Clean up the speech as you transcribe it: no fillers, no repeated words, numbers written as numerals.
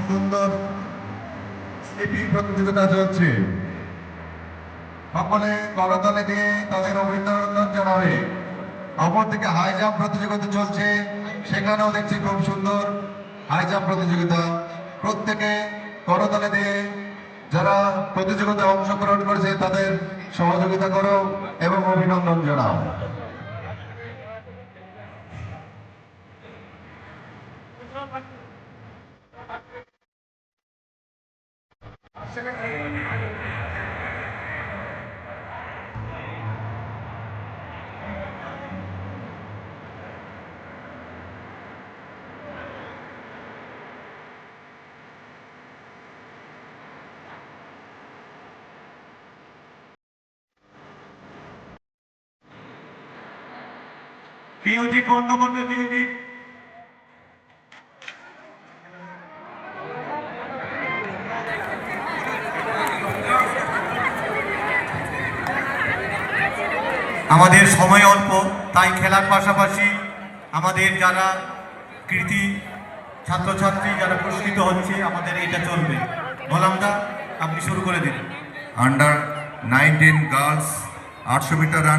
সুন্দর স্কিপিং প্রতিযোগিতা চলছে। সকলে করতালি দিয়ে তাদের অভিনন্দন জানাবে। অপরদিকে হাই জাম্প প্রতিযোগিতা চলছে, সেখানেও দেখছি খুব সুন্দর হাই জাম্প প্রতিযোগিতা। প্রত্যেকে করতালি দিয়ে যারা প্রতিযোগিতায় অংশগ্রহণ করেছে তাদের সহযোগিতা করো এবং অভিনন্দন জানাও। পিওজি বন্ধ করতে পিওজি। আমাদের সময় অল্প, তাই খেলার পাশাপাশি আমাদের যারা কৃতি ছাত্রছাত্রী যারা পুরস্কৃত হচ্ছে আমাদের এটা চলবে। গোলামদা আপনি শুরু করে দিন। Under 19 girls 800 metre run